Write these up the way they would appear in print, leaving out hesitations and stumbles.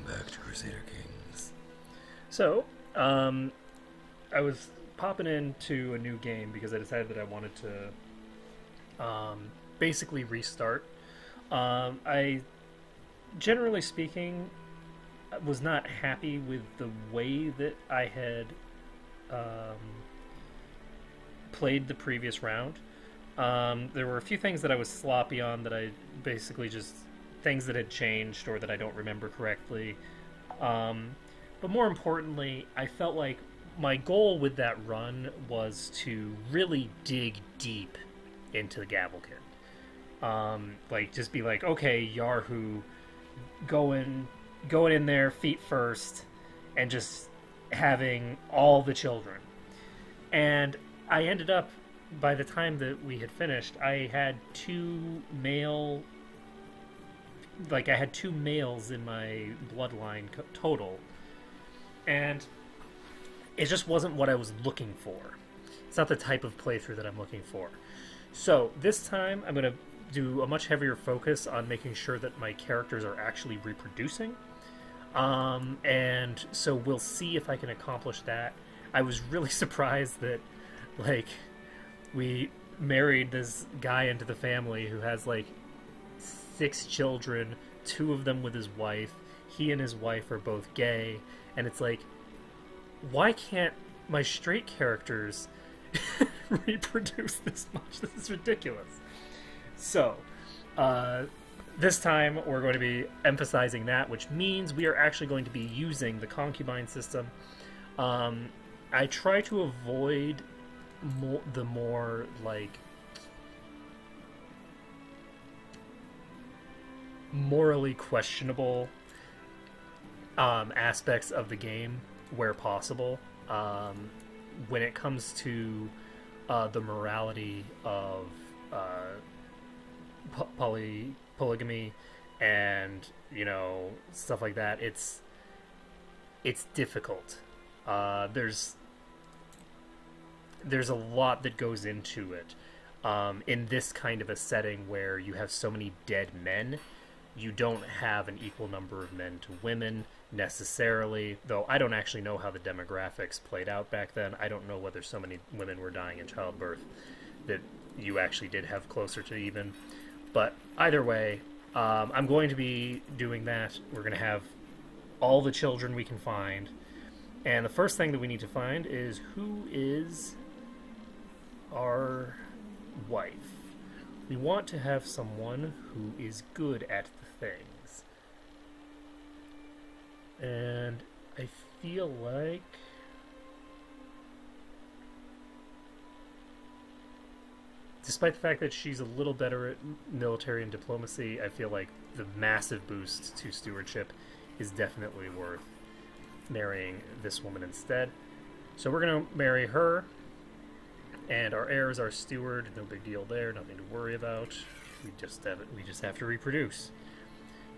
back to Crusader Kings. So, I was popping into a new game because I decided that I wanted to basically restart. I, generally speaking, was not happy with the way that I had um, played the previous round. There were a few things that I was sloppy on that I basically just things that had changed or that I don't remember correctly. But more importantly, I felt like my goal with that run was to really dig deep into the Gavelkind. Like just be like, okay, Yarhu, going in there feet first, and just having all the children. And I ended up, by the time that we had finished, I had I had two males in my bloodline total, and it just wasn't what I was looking for. It's not the type of playthrough that I'm looking for. So this time I'm going to do a much heavier focus on making sure that my characters are actually reproducing. And so we'll see if I can accomplish that. I was really surprised that, like, we married this guy into the family who has, like, 6 children, 2 of them with his wife. He and his wife are both gay, and it's like, why can't my straight characters reproduce this much? This is ridiculous. So, this time we're going to be emphasizing that, which means we are actually going to be using the concubine system. I try to avoid the more, like, morally questionable aspects of the game where possible. When it comes to the morality of polygamy and, you know, stuff like that, it's difficult. There's a lot that goes into it. In this kind of a setting where you have so many dead men, you don't have an equal number of men to women necessarily, though I don't actually know how the demographics played out back then. I don't know whether so many women were dying in childbirth that you actually did have closer to even. But either way, I'm going to be doing that. We're going to have all the children we can find. And the first thing that we need to find is who is our wife. We want to have someone who is good at the things. And I feel like despite the fact that she's a little better at military and diplomacy, I feel like the massive boost to stewardship is definitely worth marrying this woman instead. So we're going to marry her, and our heir is our steward. No big deal there, nothing to worry about. We just have to reproduce.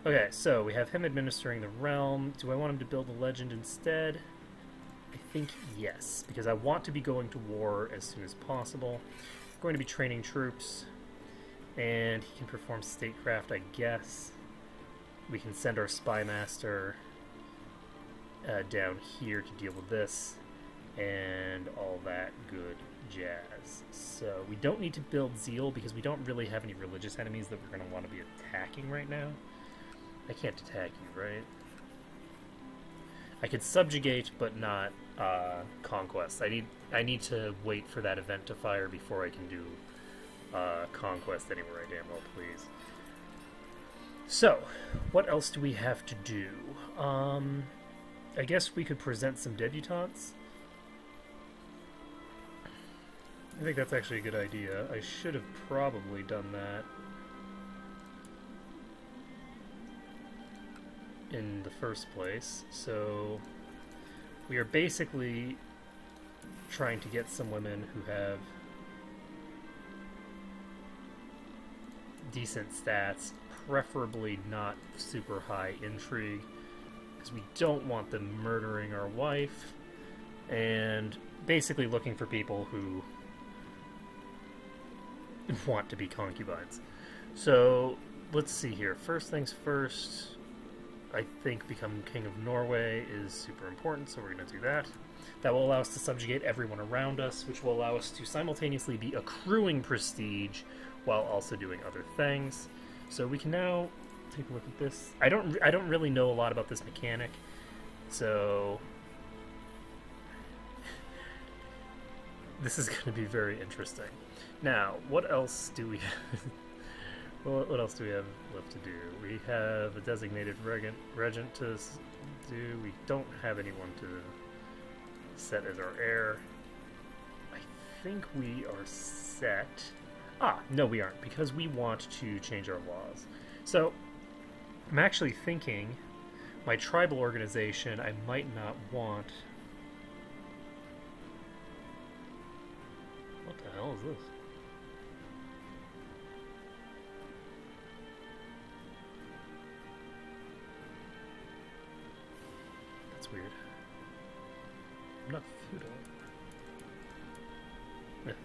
Okay, so we have him administering the realm. Do I want him to build a legend instead? I think yes, because I want to be going to war as soon as possible. I'm going to be training troops, and he can perform statecraft, I guess. We can send our spy master down here to deal with this, and all that good jazz. So we don't need to build zeal because we don't really have any religious enemies that we're going to want to be attacking right now. I can't attack you, right? I could subjugate, but not conquest. I need to wait for that event to fire before I can do conquest anywhere I damn well please. So, what else do we have to do? I guess we could present some debutantes. I think that's actually a good idea. I should have probably done that in the first place. So we are basically trying to get some women who have decent stats, preferably not super high intrigue, because we don't want them murdering our wife, and basically looking for people who want to be concubines. So let's see here. First things first, I think becoming King of Norway is super important, so we're going to do that. That will allow us to subjugate everyone around us, which will allow us to simultaneously be accruing prestige while also doing other things. So we can now take a look at this. I don't really know a lot about this mechanic, so this is going to be very interesting. Now, what else do we have? Well, what else do we have left to do? We have a designated regent to do. We don't have anyone to set as our heir. I think we are set. Ah, no, we aren't, because we want to change our laws. So, I'm actually thinking my tribal organization I might not want. What the hell is this? That's weird. I'm not feudal.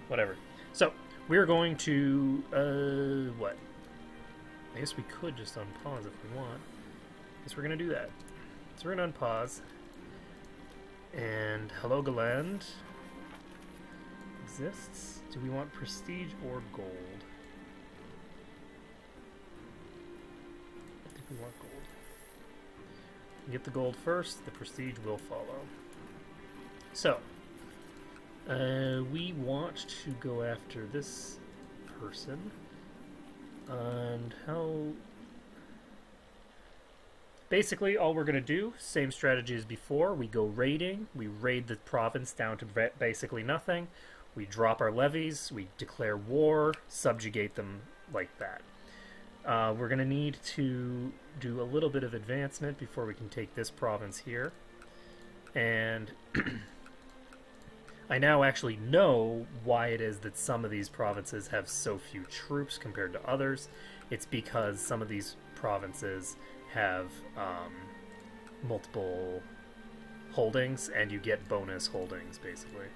Whatever. So, we're going to, what? I guess we could just unpause if we want. I guess we're going to do that. So we're going to unpause. And Helgoland exists. Do we want prestige or gold? I think we want gold. Get the gold first, the prestige will follow. So, we want to go after this person. And how... Basically, all we're going to do, same strategy as before, we go raiding, we raid the province down to basically nothing, we drop our levies, we declare war, subjugate them like that. We're going to need to do a little bit of advancement before we can take this province here. And I now actually know why it is that some of these provinces have so few troops compared to others. It's because some of these provinces have multiple holdings, and you get bonus holdings, basically.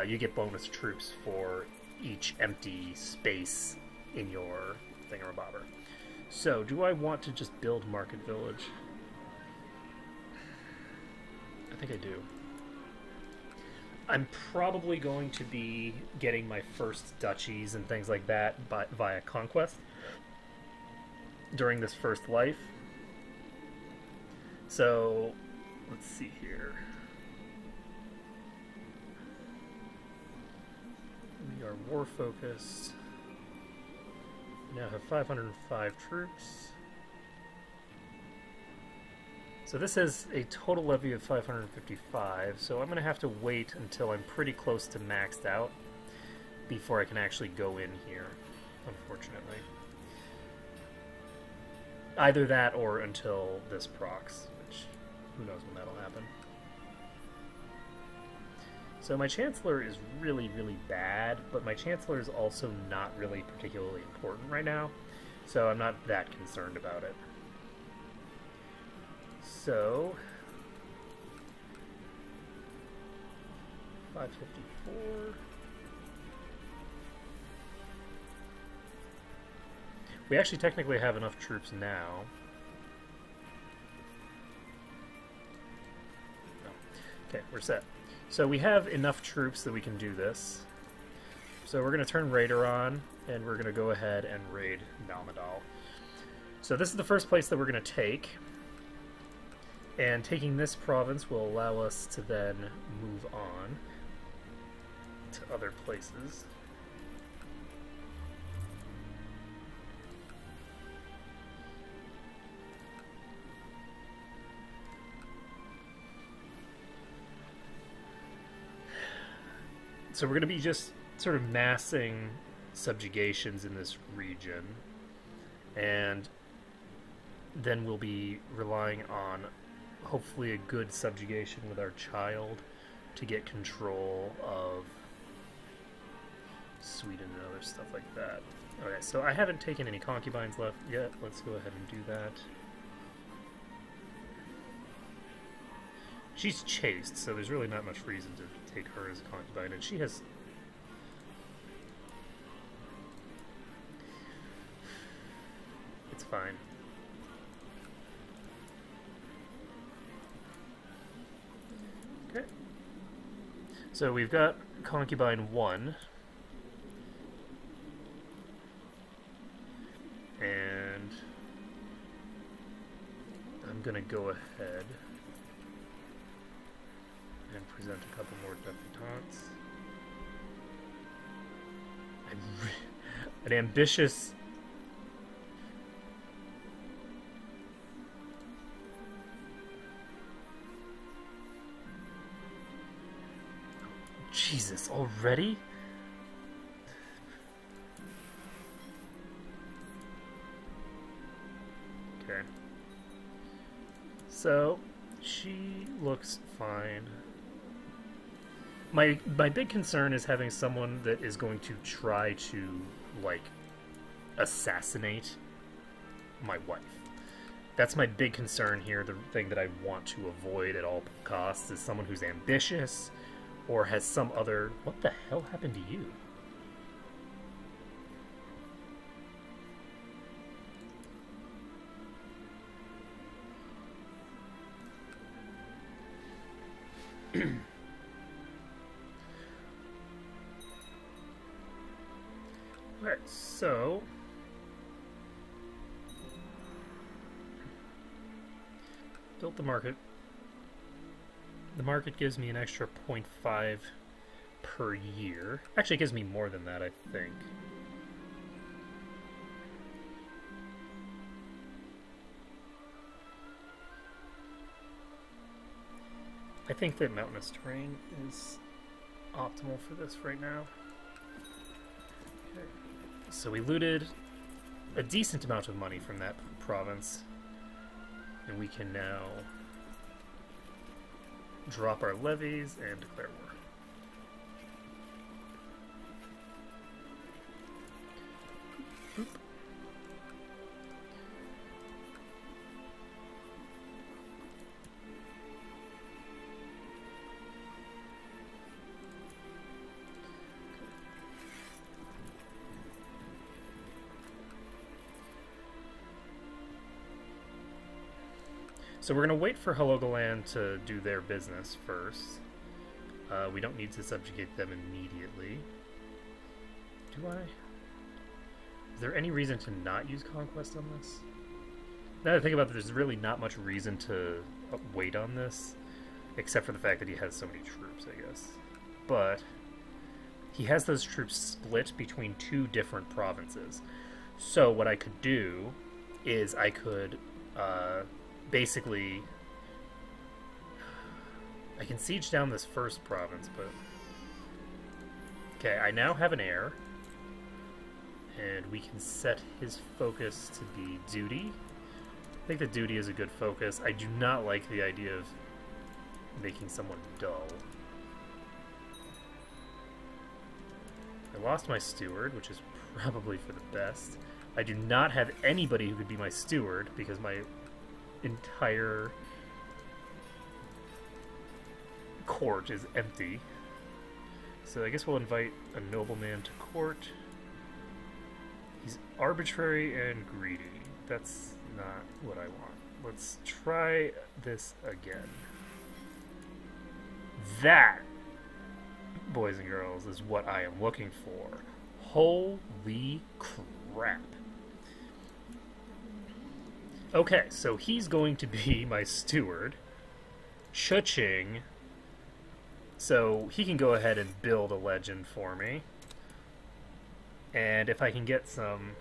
You get bonus troops for each empty space in your thingamabobber. So, do I want to just build Market Village? I think I do. I'm probably going to be getting my first duchies and things like that via conquest during this first life. So, let's see here. We are war focused. We now have 505 troops. So this is a total levy of 555, so I'm going to have to wait until I'm pretty close to maxed out before I can actually go in here, unfortunately. Either that or until this procs, which who knows when that'll happen. So my Chancellor is really, really bad, but my Chancellor is also not really particularly important right now, so I'm not that concerned about it. So, 554. We actually technically have enough troops now. Oh. Okay, we're set. So we have enough troops that we can do this. So we're going to turn Raider on, and we're going to go ahead and raid Balmadal. So this is the first place that we're going to take. And taking this province will allow us to then move on to other places. So we're going to be just sort of massing subjugations in this region. And then we'll be relying on hopefully a good subjugation with our child to get control of Sweden and other stuff like that. Okay, so I haven't taken any concubines left yet. Let's go ahead and do that. She's chaste, so there's really not much reason to take her as a concubine, and she has... It's fine. Okay. So we've got concubine 1. And I'm going to go ahead and present a couple more debutantes. An ambitious... Jesus, already? Okay. So, she looks fine. My big concern is having someone that is going to try to, like, assassinate my wife. That's my big concern here. The thing that I want to avoid at all costs is someone who's ambitious or has some other... What the hell happened to you? Alright, so... Built the market. The market gives me an extra 0.5 per year. Actually, it gives me more than that, I think. I think that mountainous terrain is optimal for this right now. Okay. So we looted a decent amount of money from that province, and we can now drop our levies and declare war. Boop. So we're going to wait for Helgoland to do their business first. We don't need to subjugate them immediately. Do I? Is there any reason to not use conquest on this? Now that I think about it, there's really not much reason to wait on this, except for the fact that he has so many troops, I guess. But he has those troops split between 2 different provinces. So what I could do is I could... basically, I can siege down this first province, but... Okay, I now have an heir, and we can set his focus to be duty. I think that duty is a good focus. I do not like the idea of making someone dull. I lost my steward, which is probably for the best. I do not have anybody who could be my steward, because my entire court is empty. So I guess we'll invite a nobleman to court. He's arbitrary and greedy. That's not what I want. Let's try this again. That, boys and girls, is what I am looking for. Holy crap. Okay, so he's going to be my steward. Chuching. So he can go ahead and build a legend for me. And if I can get some...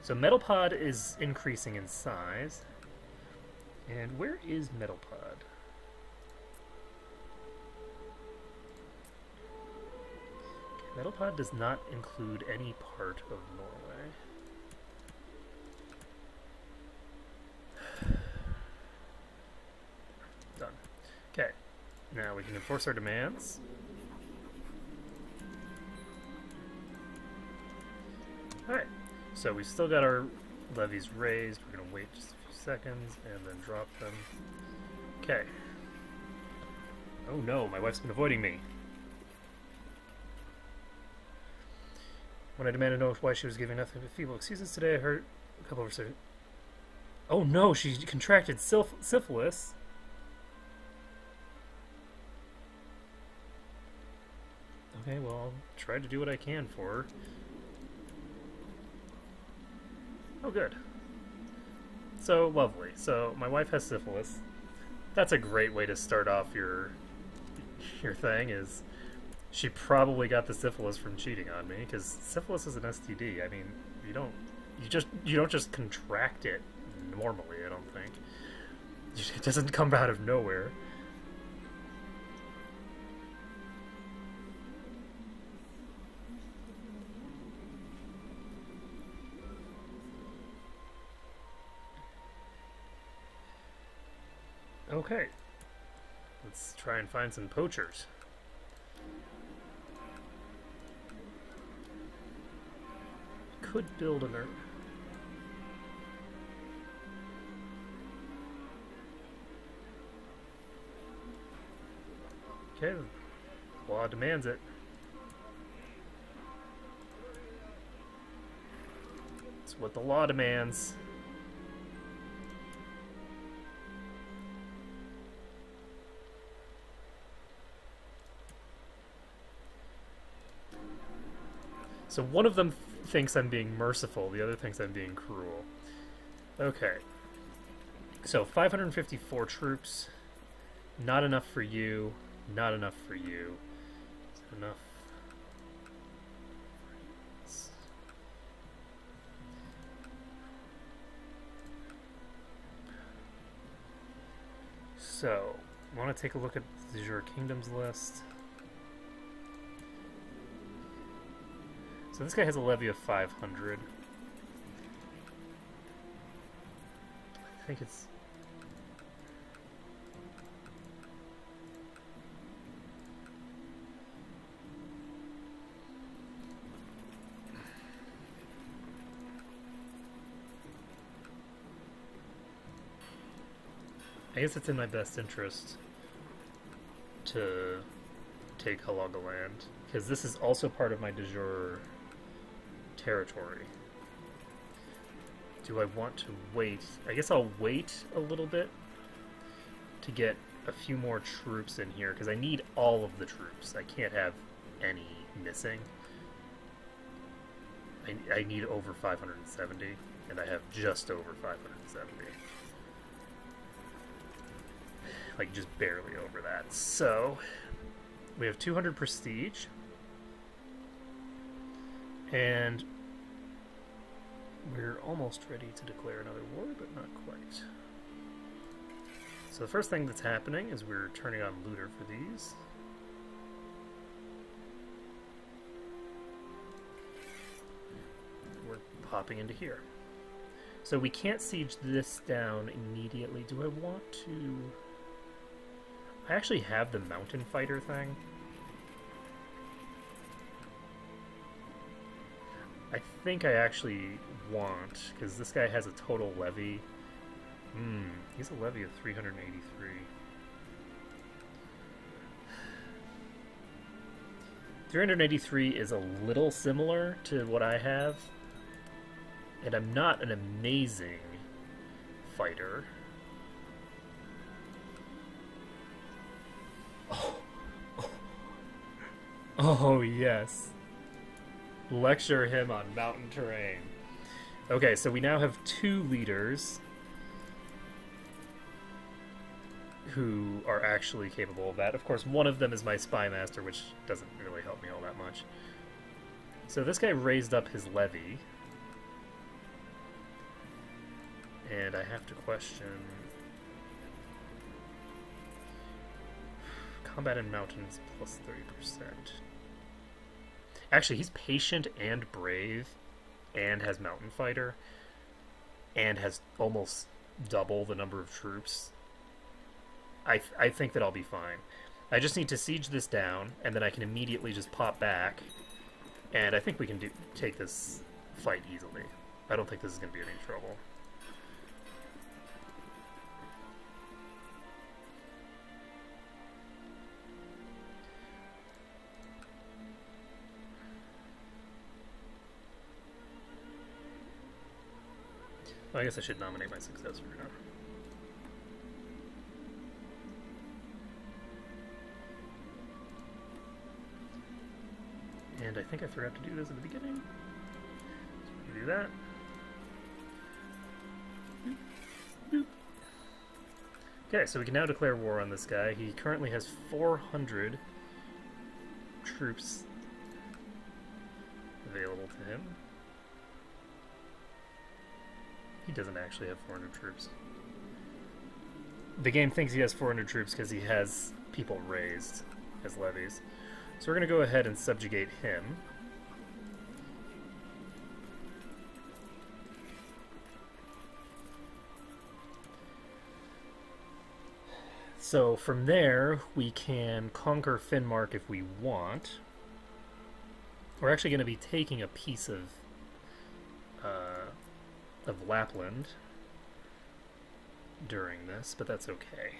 So Metalpod is increasing in size. And where is Metalpod? Metalpod does not include any part of Norway. Done. Okay, now we can enforce our demands. Alright, so we've still got our levies raised. We're going to wait just a few seconds and then drop them. Okay. Oh no, my wife's been avoiding me. When I demanded to know why she was giving nothing but feeble excuses today, I heard a couple of her... Oh no, she contracted syphilis. Okay, well, I'll try to do what I can for her. Oh, good. So, lovely. So, my wife has syphilis. That's a great way to start off your thing, is she probably got the syphilis from cheating on me, because syphilis is an STD. I mean, you don't just contract it normally, I don't think. It doesn't come out of nowhere. Okay. Let's try and find some poachers. Could build an okay, the law demands it. It's what the law demands. So one of them thinks I'm being merciful, the other thinks I'm being cruel. Okay. So 554 troops. Not enough for you. Not enough for you. Is it enough? So, I want to take a look at the Azure Kingdoms list. So this guy has a levy of 500. I think it's... I guess it's in my best interest to take Halagoland, because this is also part of my de jure territory. Do I want to wait? I guess I'll wait a little bit to get a few more troops in here, because I need all of the troops. I can't have any missing. I need over 570, and I have just over 570. Like, just barely over that. So, we have 200 prestige. And we're almost ready to declare another war, but not quite. So the first thing that's happening is we're turning on looter for these. We're popping into here. So we can't siege this down immediately. Do I want to... I actually have the mountain fighter thing. I think I actually want, because this guy has a total levy. He's a levy of 383. $383 is a little similar to what I have, and I'm not an amazing fighter. Oh yes. Lecture him on mountain terrain. Okay, so we now have 2 leaders who are actually capable of that. Of course, one of them is my spy master, which doesn't really help me all that much. So this guy raised up his levy. And I have to question... Combat in mountains plus 30%. Actually, he's patient and brave, and has mountain fighter, and has almost double the number of troops. I think that I'll be fine. I just need to siege this down, and then I can immediately just pop back, and I think we can take this fight easily. I don't think this is going to be any trouble. Well, I guess I should nominate my successor now. And I think I forgot to do this at the beginning. So we can do that. Okay, so we can now declare war on this guy. He currently has 400 troops available to him. He doesn't actually have 400 troops. The game thinks he has 400 troops because he has people raised as levies. So we're going to go ahead and subjugate him. So from there, we can conquer Finnmark if we want. We're actually going to be taking a piece of Lapland during this, but that's okay.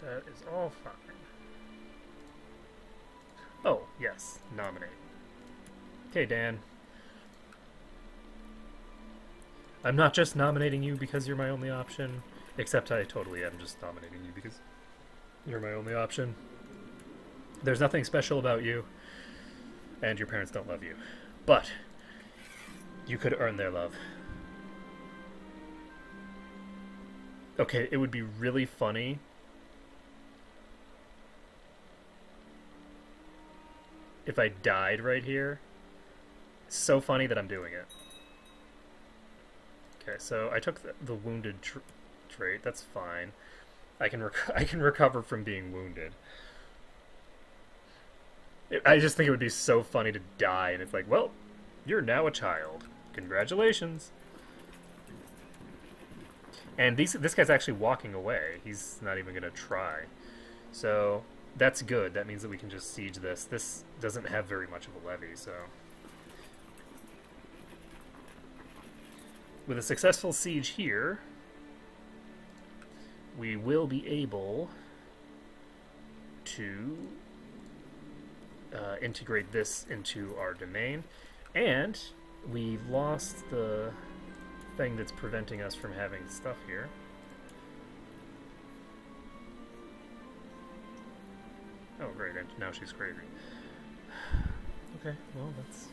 That is all fine. Oh, yes, nominate. Okay, Dan. I'm not just nominating you because you're my only option, except I totally am just nominating you because you're my only option. There's nothing special about you, and your parents don't love you. But you could earn their love. Okay, it would be really funny if I died right here. It's so funny that I'm doing it. Okay, so I took the wounded trait. That's fine. I can recover from being wounded. I just think it would be so funny to die, and it's like, well, you're now a child. Congratulations. And this guy's actually walking away. He's not even going to try. So that's good. That means that we can just siege this. This doesn't have very much of a levy, so... With a successful siege here, we will be able to integrate this into our domain, and we lost the thing that's preventing us from having stuff here. Oh, great, now she's crazy. Okay, well, that's...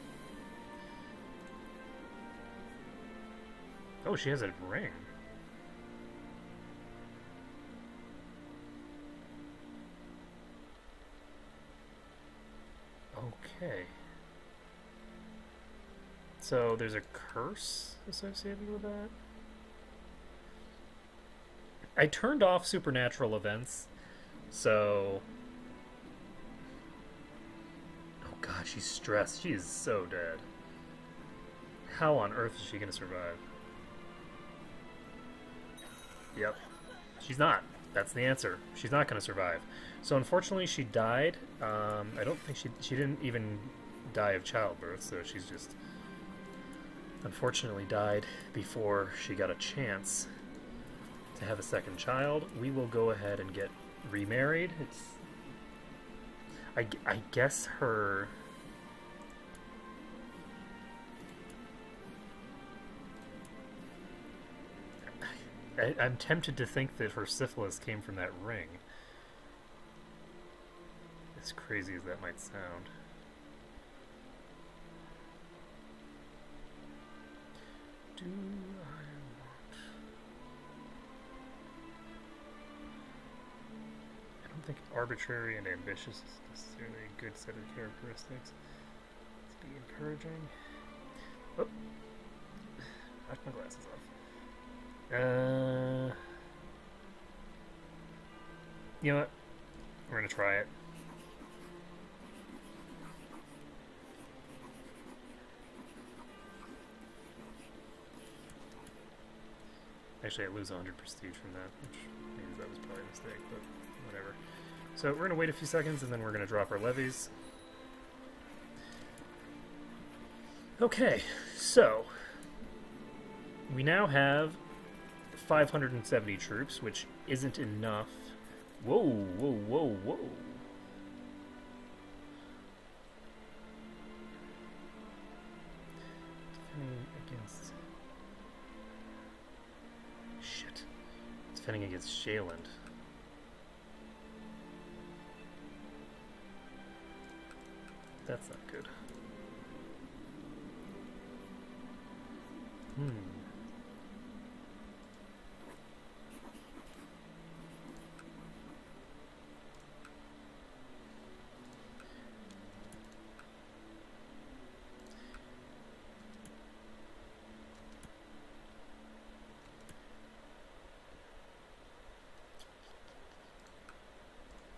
Oh, she has a ring. Okay. So there's a curse associated with that? I turned off supernatural events, so... Oh god, she's stressed. She is so dead. How on earth is she going to survive? Yep. She's not. That's the answer. She's not going to survive. So unfortunately she died. I don't think she didn't even die of childbirth, so she's just unfortunately died before she got a chance to have a second child. We will go ahead and get remarried. It's... I guess her... I'm tempted to think that her syphilis came from that ring. As crazy as that might sound. Do I want... I don't think arbitrary and ambitious is necessarily a good set of characteristics. Let's be encouraging. Oh! Knocked my glasses off. You know what? We're gonna try it. Actually, I lose 100 prestige from that, which means that was probably a mistake, but whatever. So we're gonna wait a few seconds, and then we're gonna drop our levies. Okay, so we now have 570 troops, which isn't enough. Whoa, whoa, whoa, whoa. Defending against... Shit. It's defending against Shaland.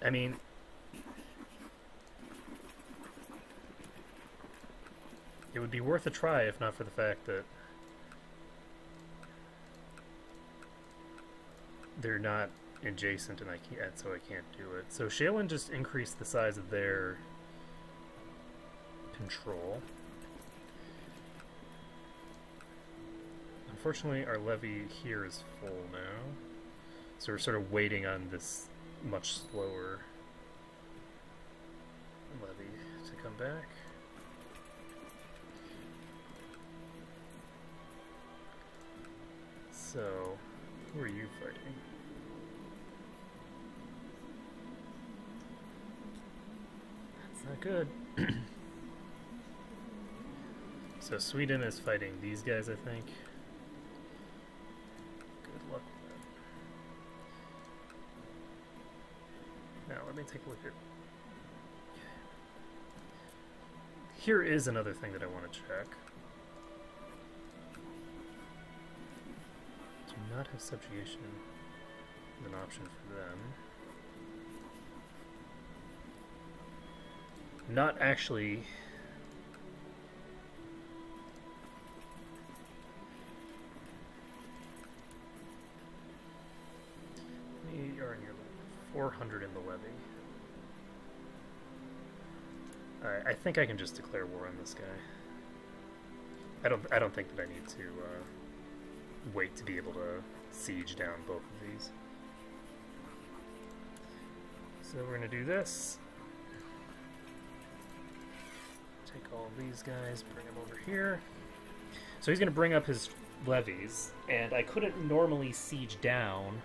I mean, it would be worth a try if not for the fact that they're not adjacent and I can't, so I can't do it. So Shaolin just increased the size of their control. Unfortunately, our levy here is full now, so we're sort of waiting on this much slower levy to come back. So, who are you fighting? That's not good. So Sweden is fighting these guys, I think. Good luck with that. Now, let me take a look at... Here is another thing that I want to check. Do not have subjugation as an option for them. Not actually... You are in your 400 in the levy. Alright, I think I can just declare war on this guy. I don't think that I need to wait to be able to siege down both of these. So we're gonna do this. Take all of these guys, bring them over here. So he's gonna bring up his levies, and I couldn't normally siege down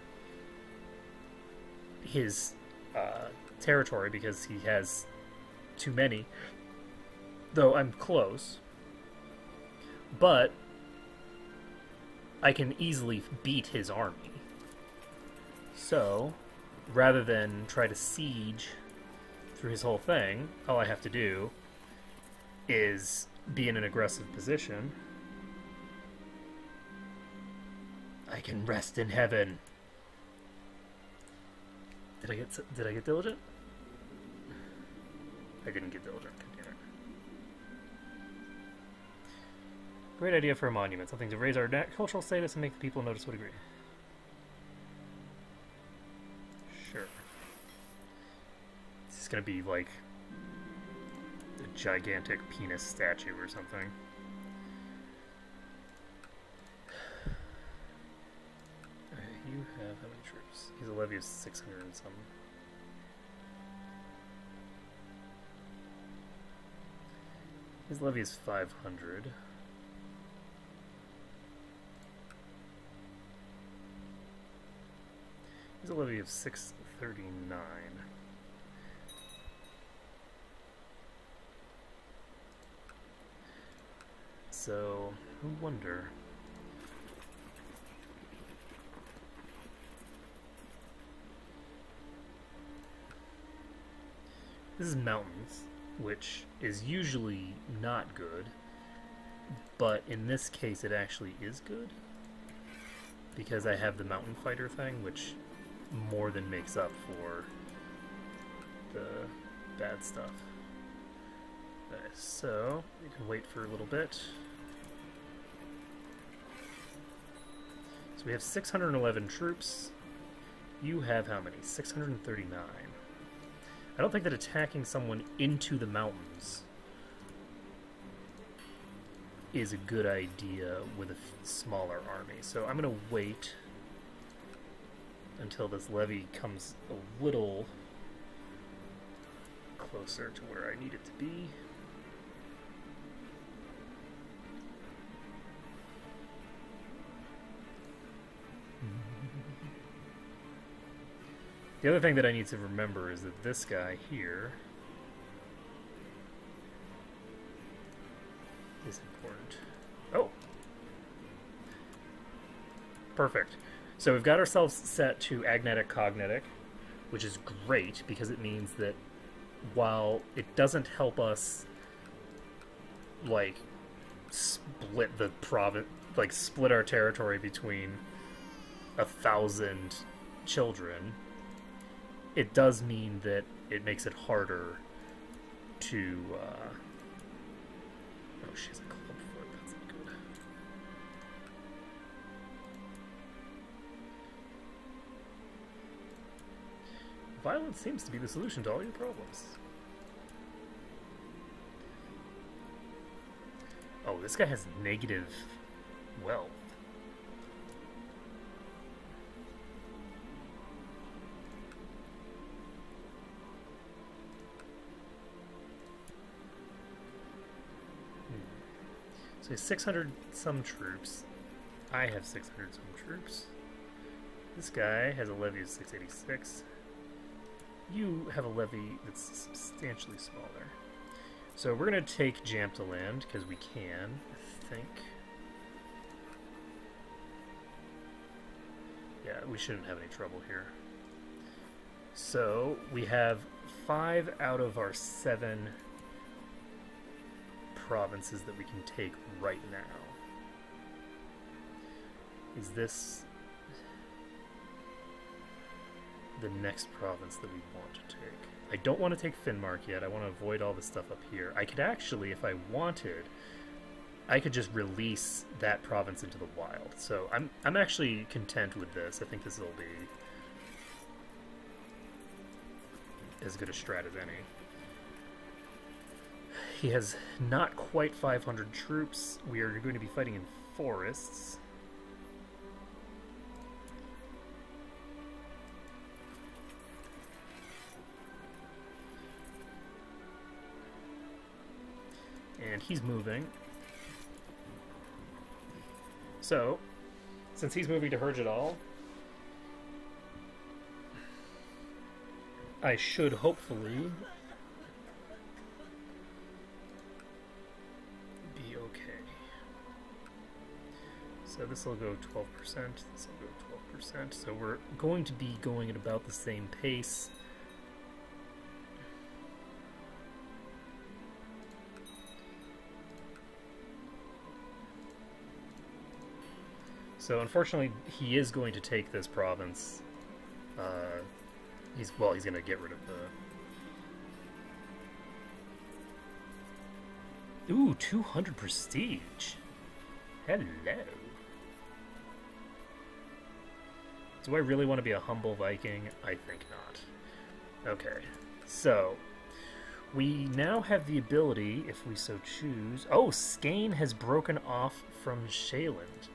his territory because he has too many, though I'm close, but I can easily beat his army. So rather than try to siege through his whole thing, all I have to do is be in an aggressive position. I can rest in heaven. Did I get diligent? I didn't get diligent. Damn it. Great idea for a monument. Something to raise our cultural status and make the people notice what agree. Sure. This is gonna be like a gigantic penis statue or something. You have how many troops? He's a levy of 600 and some. His levy is 500. He's a levy of 639. So, I wonder. This is mountains, which is usually not good, but in this case it actually is good, because I have the mountain fighter thing, which more than makes up for the bad stuff. Okay, so you can wait for a little bit. So we have 611 troops. You have how many? 639. I don't think that attacking someone into the mountains is a good idea with a smaller army. So I'm going to wait until this levy comes a little closer to where I need it to be. The other thing that I need to remember is that this guy here is important. Oh! Perfect. So we've got ourselves set to agnetic cognetic, which is great because it means that while it doesn't help us like split the province, like split our territory between 1,000 children, it does mean that it makes it harder to oh, she has a club foot, that's not good. Violence seems to be the solution to all your problems. Oh, this guy has negative wealth. So he has 600 some troops. I have 600 some troops. This guy has a levy of 686. You have a levy that's substantially smaller. So we're going to take Jamtaland, because we can, I think. Yeah, we shouldn't have any trouble here. So we have 5 out of our 7 provinces that we can take right now. Is this the next province that we want to take? I don't want to take Finnmark yet. I want to avoid all the stuff up here. I could actually, if I wanted, I could just release that province into the wild. So I'm actually content with this. I think this will be as good a strat as any. He has not quite 500 troops. We are going to be fighting in forests. And he's moving. So, since he's moving to Herjadal, I should hopefully be okay. So this will go 12%, this will go 12%, so we're going to be going at about the same pace. So unfortunately, he is going to take this province. He's going to get rid of the... Ooh, 200 prestige. Hello. Do I really want to be a humble Viking? I think not. Okay, so we now have the ability, if we so choose... Oh, Skane has broken off from Shaland.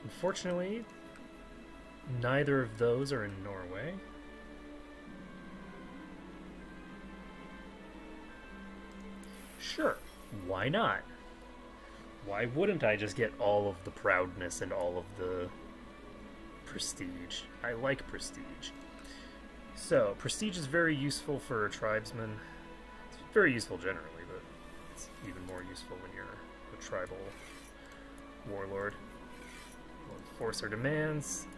Unfortunately, neither of those are in Norway. Sure, why not? Why wouldn't I just get all of the proudness and all of the prestige? I like prestige. So, prestige is very useful for a tribesman. It's very useful generally, but it's even more useful when you're a tribal warlord. We'll enforce our demands.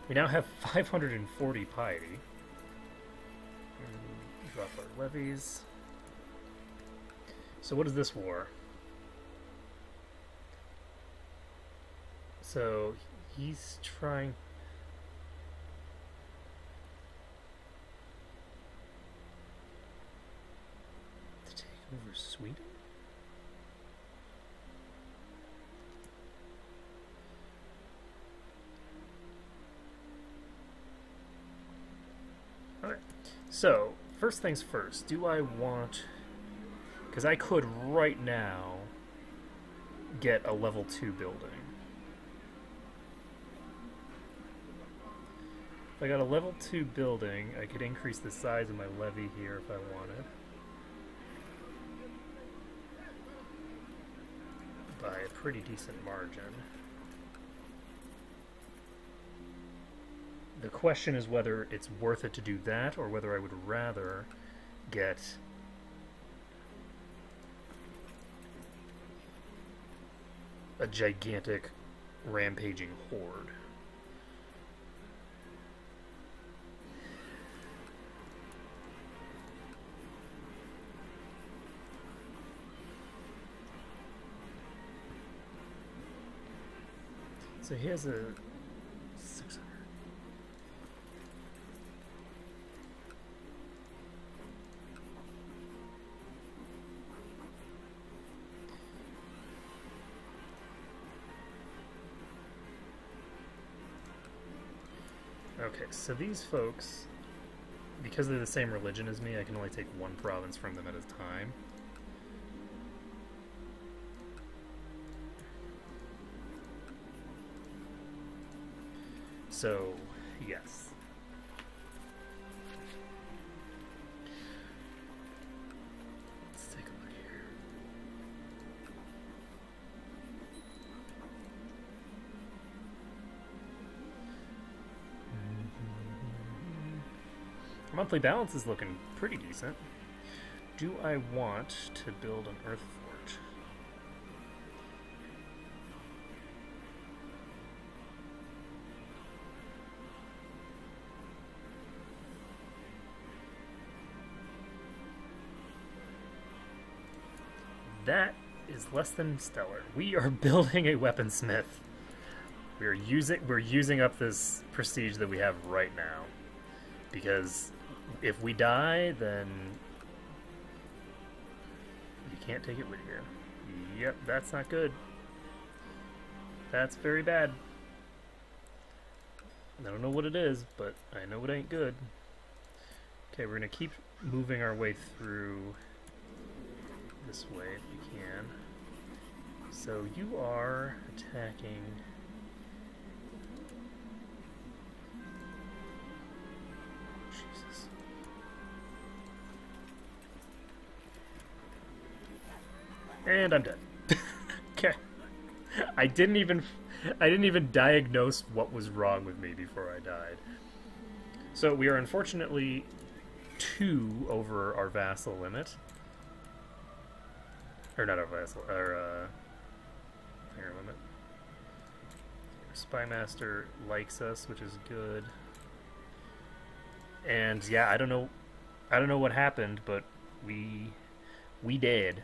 We now have 540 piety. Drop our levies. So what is this war? So he's trying... to take over Sweden? Okay, so first things first, do I want... Because I could right now get a level 2 building. If I got a level 2 building, I could increase the size of my levy here if I wanted. By a pretty decent margin. The question is whether it's worth it to do that, or whether I would rather get a gigantic rampaging horde. So he has a 600. Okay, so these folks, because they're the same religion as me, I can only take one province from them at a time. So, yes. Let's take a look here. Our monthly balance is looking pretty decent. Do I want to build an earth fort? That is less than stellar. We are building a weaponsmith. We're using up this prestige that we have right now. Because if we die, then you can't take it with you. Yep, that's not good. That's very bad. I don't know what it is, but I know it ain't good. Okay, we're gonna keep moving our way through this way if we can. So you are attacking. Jesus. And I'm dead. Okay. I didn't even diagnose what was wrong with me before I died. So we are unfortunately 2 over our vassal limit. Or not our vassal, our finger limit. Our Spymaster likes us, which is good. And yeah, I don't know what happened, but we did.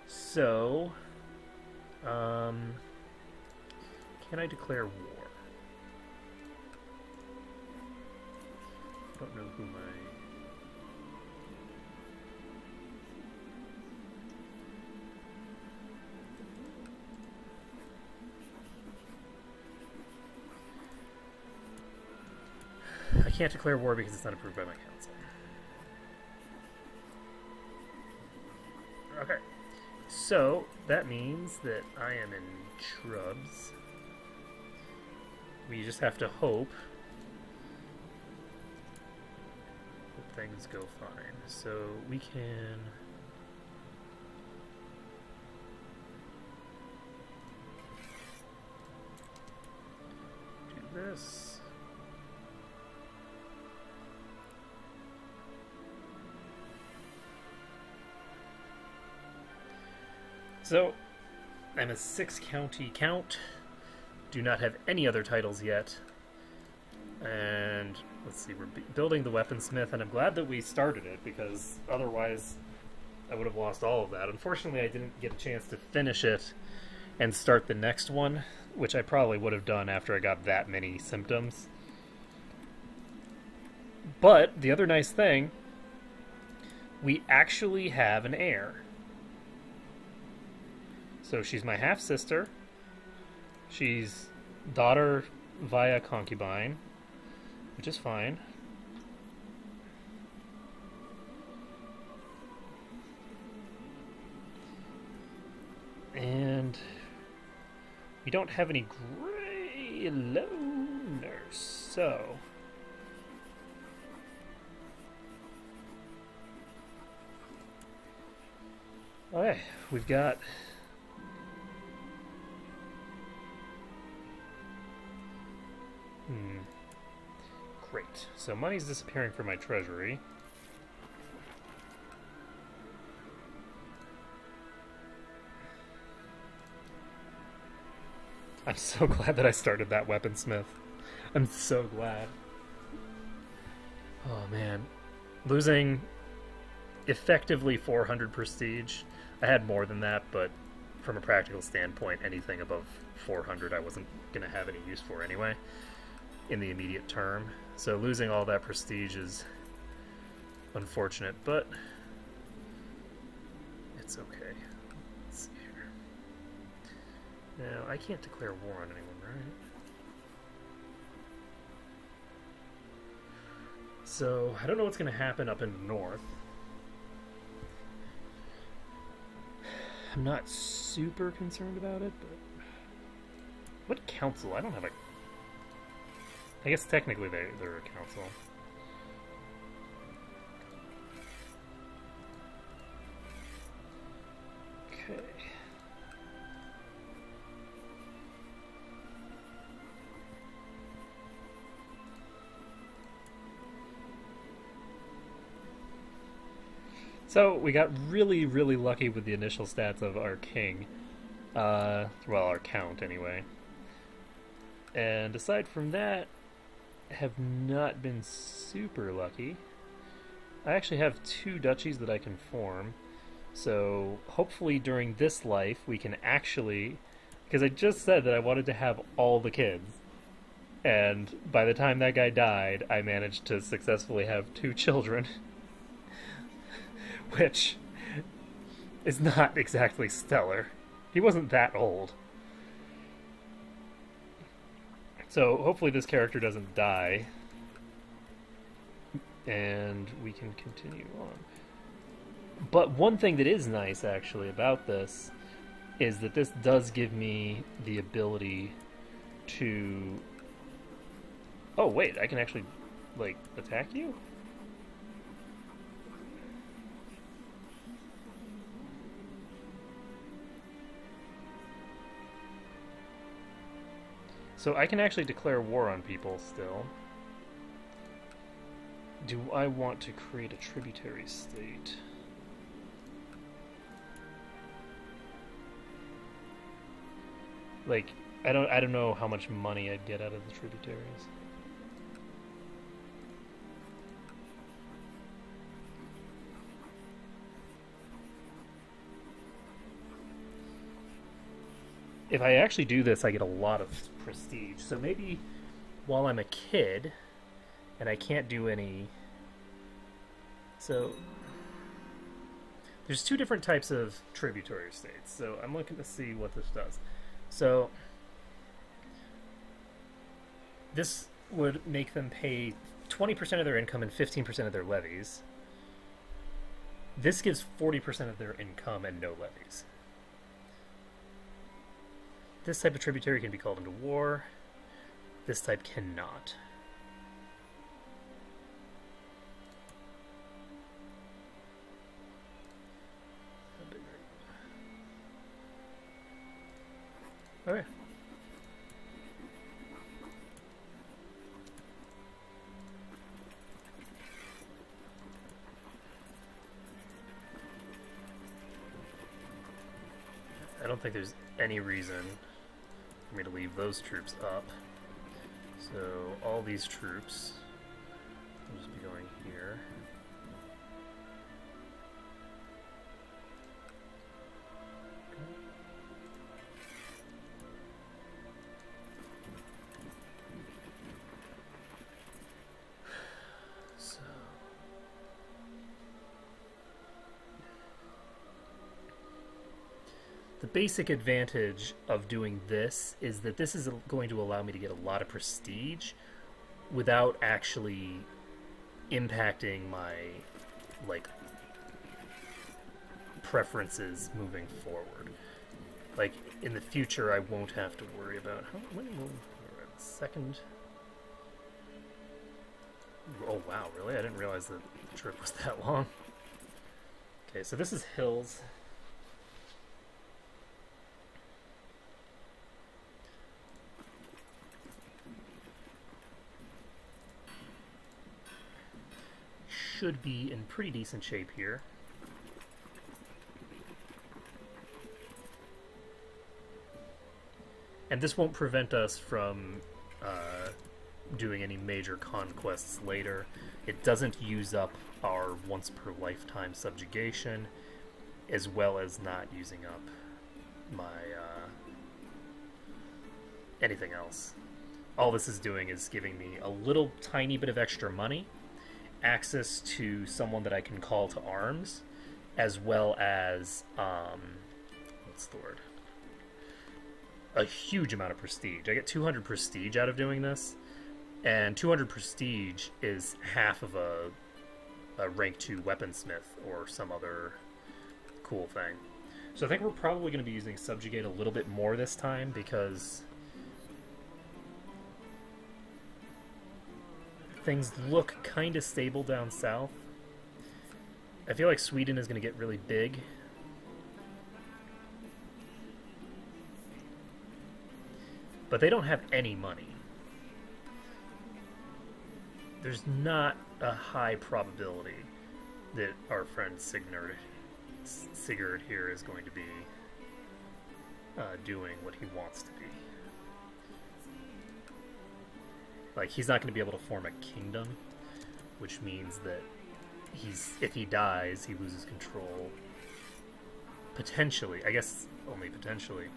So, can I declare war? I don't know who my... I can't declare war because it's not approved by my council. Okay. So, that means that I am in shrubs. We just have to hope that things go fine. So, we can... do this. So, I'm a 6-county count, do not have any other titles yet, and let's see, we're building the weaponsmith, and I'm glad that we started it, because otherwise I would have lost all of that. Unfortunately, I didn't get a chance to finish it and start the next one, which I probably would have done after I got that many symptoms. But, the other nice thing, we actually have an heir. So she's my half-sister. She's daughter via concubine, which is fine. And we don't have any gray loners, so... Okay, we've got... Great. So money's disappearing from my treasury. I'm so glad that I started that weaponsmith. I'm so glad. Oh man. Losing effectively 400 prestige. I had more than that, but from a practical standpoint, anything above 400 I wasn't going to have any use for anyway in the immediate term. So losing all that prestige is unfortunate, but it's okay. Let's see here. Now, I can't declare war on anyone, right? So, I don't know what's going to happen up in the north. I'm not super concerned about it, but... What council? I don't have a... I guess technically they're a council. Okay. So we got really, really lucky with the initial stats of our king. Well, our count anyway. And aside from that, have not been super lucky. I actually have 2 duchies that I can form. So hopefully during this life we can actually... Because I just said that I wanted to have all the kids. And by the time that guy died, I managed to successfully have 2 children. Which is not exactly stellar. He wasn't that old. So hopefully this character doesn't die. And we can continue on. But one thing that is nice, actually, about this is that this does give me the ability to... Oh, wait, I can actually, like, attack you? So I can actually declare war on people still. Do I want to create a tributary state? Like, I don't know how much money I'd get out of the tributaries. If I actually do this, I get a lot of prestige. So maybe while I'm a kid, and I can't do any... So, there's 2 different types of tributary states. So I'm looking to see what this does. So, this would make them pay 20% of their income and 15% of their levies. This gives 40% of their income and no levies. This type of tributary can be called into war. This type cannot. Okay. I don't think there's any reason for me to leave those troops up. So all these troops will just be going here. So the basic advantage of doing this is that this is going to allow me to get a lot of prestige without actually impacting my, like, preferences moving forward. Like, in the future, I won't have to worry about when will second. Oh wow, really? I didn't realize that the trip was that long. Okay, so this is hills. Should be in pretty decent shape here. And this won't prevent us from doing any major conquests later. It doesn't use up our once per lifetime subjugation, as well as not using up my anything else. All this is doing is giving me a little tiny bit of extra money, access to someone that I can call to arms, as well as what's the word? A huge amount of prestige. I get 200 prestige out of doing this, and 200 prestige is half of a rank 2 weaponsmith or some other cool thing. So I think we're probably going to be using subjugate a little bit more this time, because things look kind of stable down south. I feel like Sweden is going to get really big. But they don't have any money. There's not a high probability that our friend Sigurd here is going to be doing what he wants to be. Like, he's not going to be able to form a kingdom, which means that if he dies, he loses control, potentially, I guess only potentially,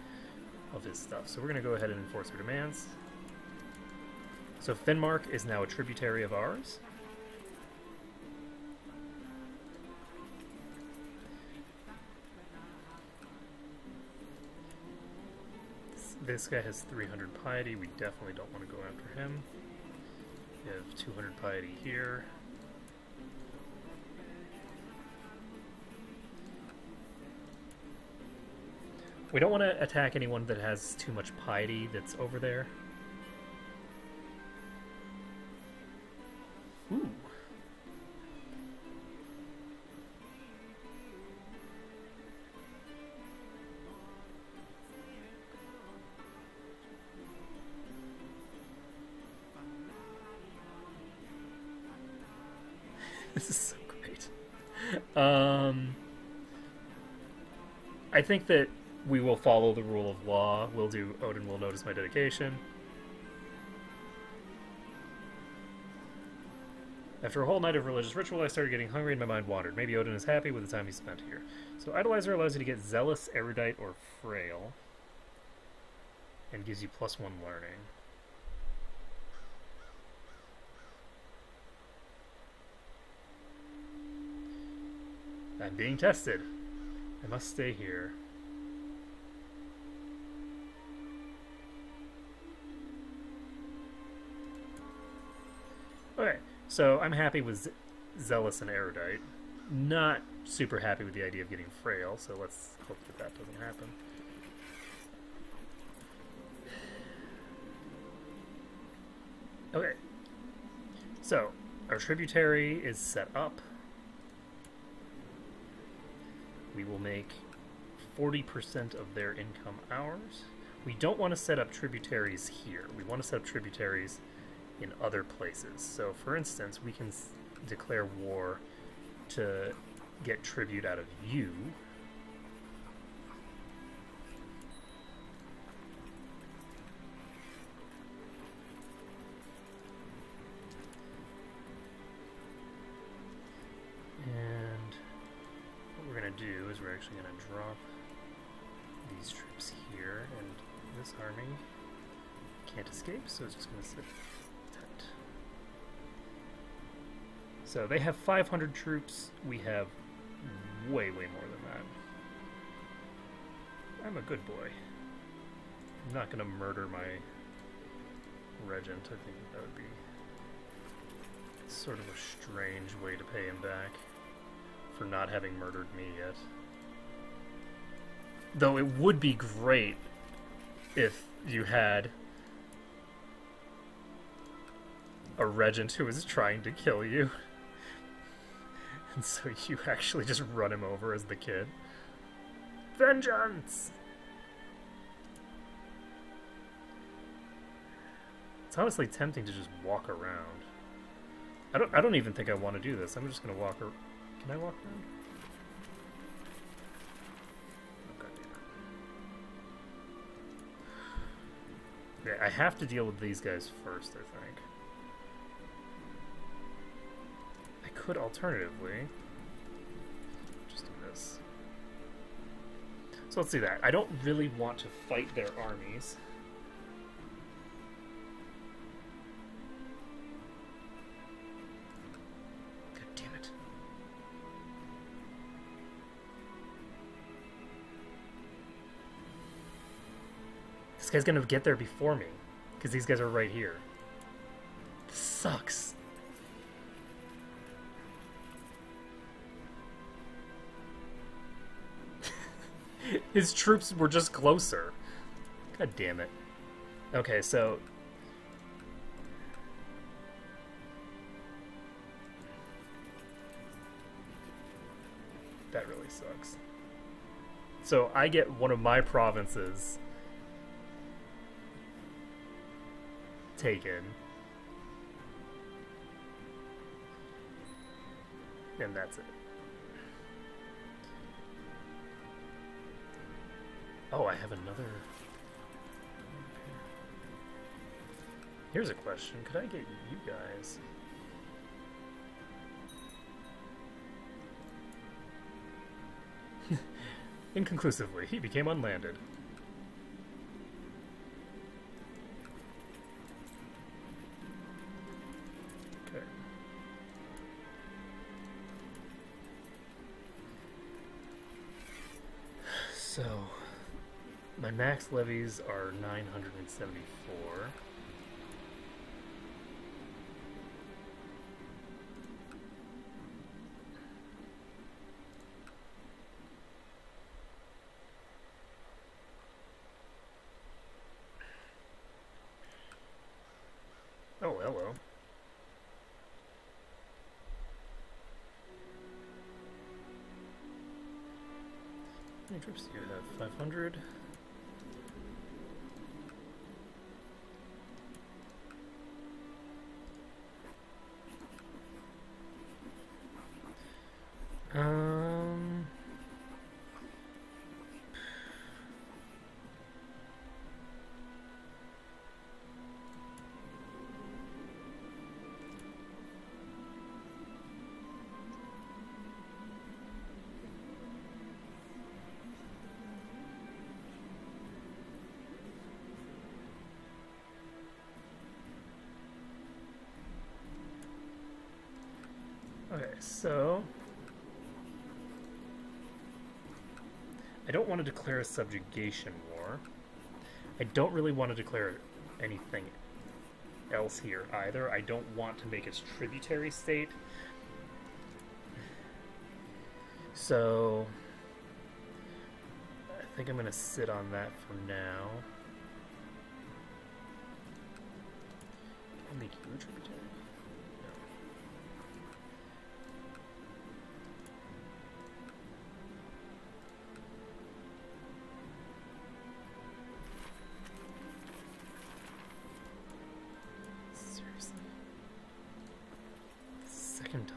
of his stuff. So we're going to go ahead and enforce our demands. So Finnmark is now a tributary of ours. This guy has 300 piety. We definitely don't want to go after him. We have 200 piety here. We don't want to attack anyone that has too much piety that's over there. Ooh. This is so great. I think that we will follow the rule of law. We'll do Odin will notice my dedication. After a whole night of religious ritual, I started getting hungry and my mind wandered. Maybe Odin is happy with the time he spent here. So Idolizer allows you to get zealous, erudite, or frail, and gives you +1 learning. I'm being tested. I must stay here. Okay, so I'm happy with zealous and erudite. Not super happy with the idea of getting frail, so let's hope that that doesn't happen. Okay, so our tributary is set up. We will make 40% of their income ours. We don't want to set up tributaries here. We want to set up tributaries in other places. So, for instance, we can declare war to get tribute out of you. And what we're going to do is we're actually going to drop these troops here, and this army can't escape, so it's just going to sit tight. So they have 500 troops. We have way, way more than that. I'm a good boy. I'm not going to murder my regent. I think that would be sort of a strange way to pay him back for not having murdered me yet. Though it would be great if you had a regent who was trying to kill you. And so you actually just run him over as the kid. Vengeance! It's honestly tempting to just walk around. I don't even think I want to do this. I'm just gonna walk around. Can I walk around? Okay, I have to deal with these guys first, I think. I could alternatively just do this. So let's do that. I don't really want to fight their armies. God damn it. This guy's gonna get there before me, because these guys are right here. This sucks. His troops were just closer. God damn it. Okay, so... that really sucks. So I get one of my provinces taken. And that's it. Oh, I have another... Here's a question. Could I get you guys? Inconclusively, he became unlanded. Okay. So... my max levies are 974. Oh, hello. How many troops do you have? 500? Okay, so I don't want to declare a subjugation war. I don't really want to declare anything else here either. I don't want to make its tributary state. So I think I'm going to sit on that for now. Can I make you a tributary?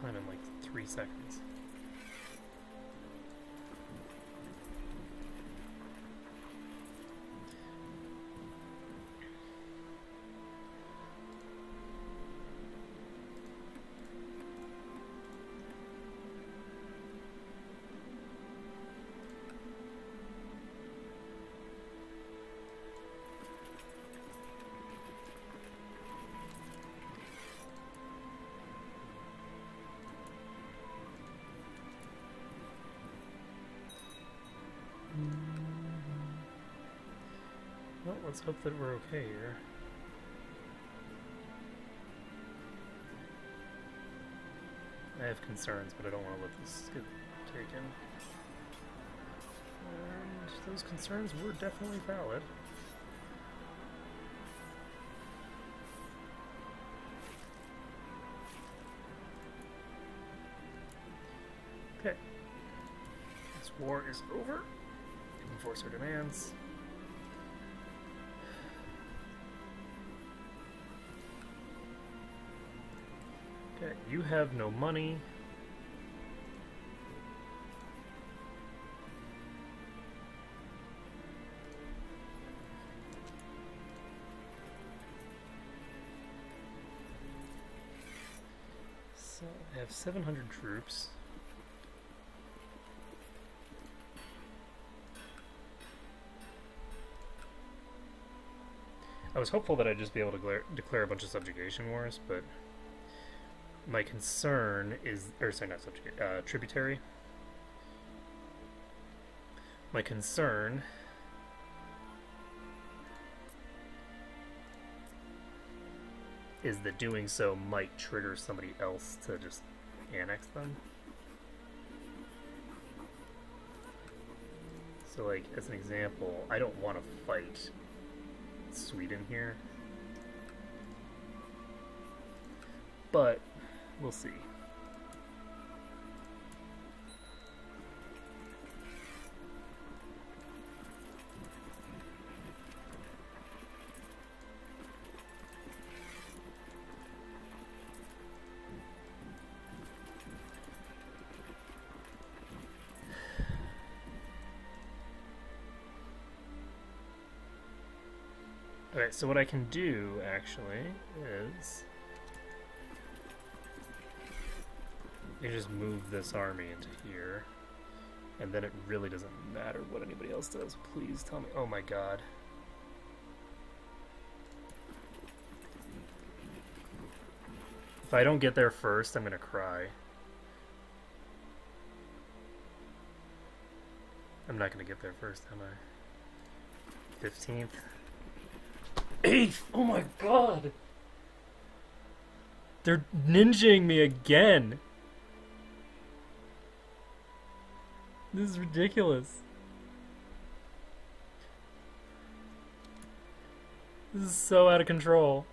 Time in like 3 seconds. Well, let's hope that we're okay here. I have concerns, but I don't want to let this get taken. And those concerns were definitely valid. Okay. This war is over. Enforce our demands. Okay, you have no money. have 700 troops. I was hopeful that I'd just be able to declare a bunch of subjugation wars, but my concern is, or sorry, not subjugation, tributary. My concern is that doing so might trigger somebody else to just annex them. So, like, as an example, I don't want to fight Sweden here, but we'll see. Okay, so what I can do, actually, is I just move this army into here, and then it really doesn't matter what anybody else does. Please tell me. Oh my god. If I don't get there first, I'm gonna cry. I'm not gonna get there first, am I? 15th. 8th! Oh my god! They're ninjaing me again! This is ridiculous. This is so out of control.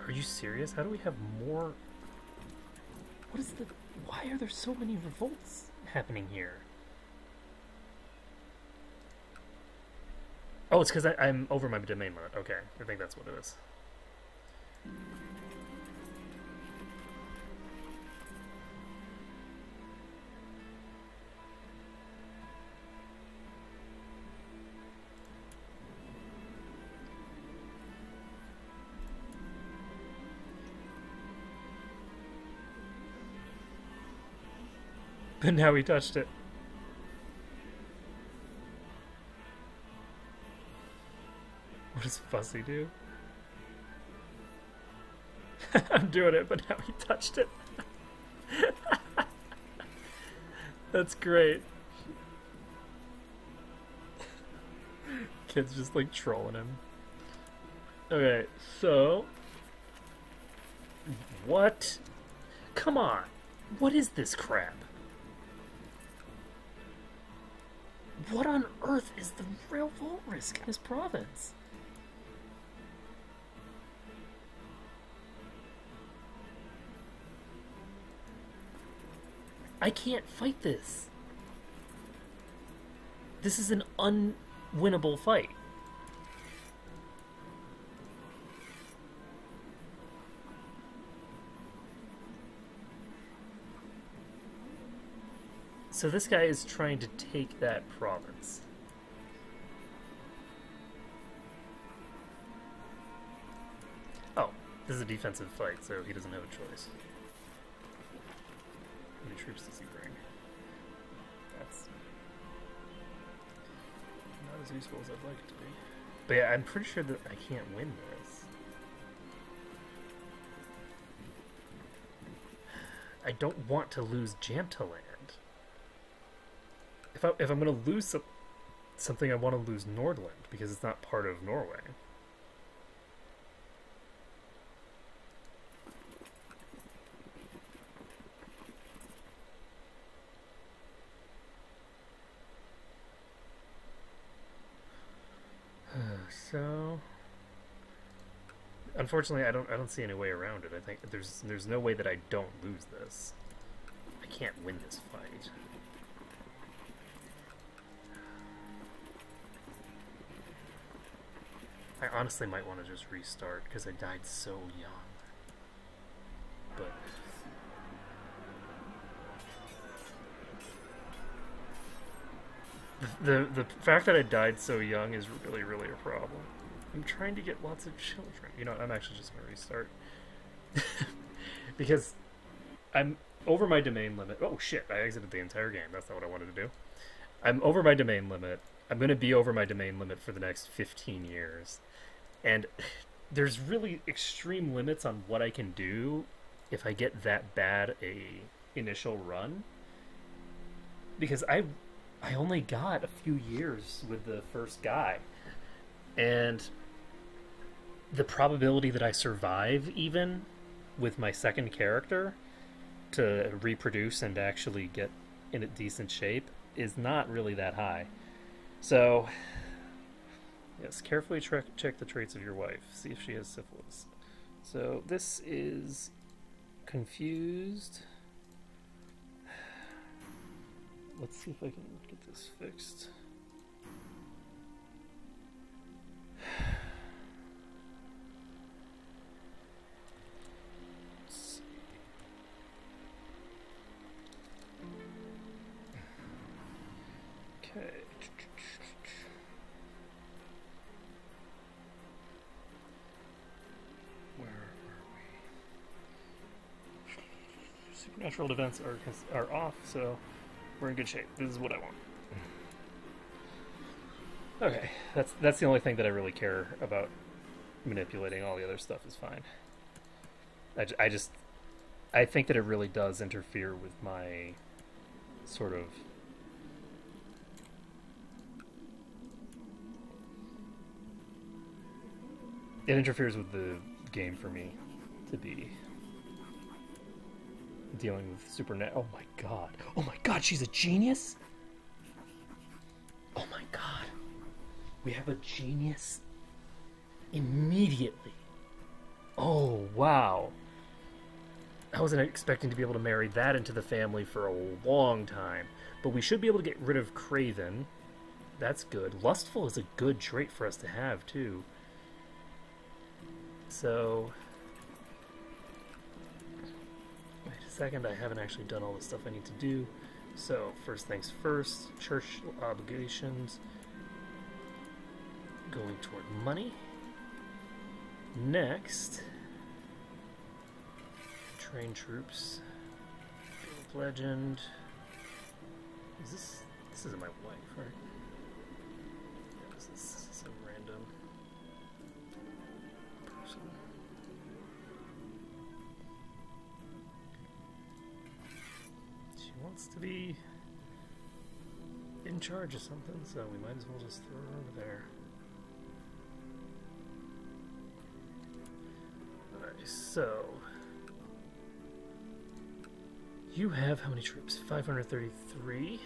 Are you serious? How do we have more? What is the... Why are there so many revolts happening here? Oh, it's because I'm over my domain limit. Okay, I think that's what it is. But now he touched it. What does Fussy do? I'm doing it, but now he touched it. That's great. Kid's just like trolling him. Okay, so... What? Come on. What is this crap? What on earth is the real vault risk in this province? I can't fight this. This is an unwinnable fight. So this guy is trying to take that province. Oh, this is a defensive fight, so he doesn't have a choice. How many troops does he bring? That's not as useful as I'd like it to be. But yeah, I'm pretty sure that I can't win this. I don't want to lose Jamtaland. If I'm going to lose something, I want to lose Nordland, because it's not part of Norway. So, unfortunately, I don't see any way around it. I think there's no way that I don't lose this. I can't win this fight. I honestly might want to just restart because I died so young. But the fact that I died so young is really, really a problem. I'm trying to get lots of children. You know, I'm actually just going to restart. Because I'm over my domain limit. Oh shit, I exited the entire game. That's not what I wanted to do. I'm over my domain limit. I'm going to be over my domain limit for the next 15 years. And there's really extreme limits on what I can do if I get that bad a initial run. Because I only got a few years with the first guy. And the probability that I survive even with my second character to reproduce and actually get in a decent shape is not really that high. So, yes, carefully check the traits of your wife. See if she has syphilis. So, this is confused. Let's see if I can get this fixed. Okay. Where are we? Supernatural events are off, so we're in good shape. This is what I want. Okay, that's the only thing that I really care about manipulating. All the other stuff is fine. I think that it really does interfere with my sort of it interferes with the game for me to be dealing with supernatural. Oh my god, she's a genius. Oh my god, we have a genius immediately. Oh wow, I wasn't expecting to be able to marry that into the family for a long time, but we should be able to get rid of Craven. That's good. Lustful is a good trait for us to have too. So, wait a second, I haven't actually done all the stuff I need to do. So, first things first, church obligations, going toward money. Next, train troops, build legend. This isn't my wife, right? Yeah, this is some random person. She wants to be in charge of something, so we might as well just throw her over there. Alright, so you have how many troops? 533.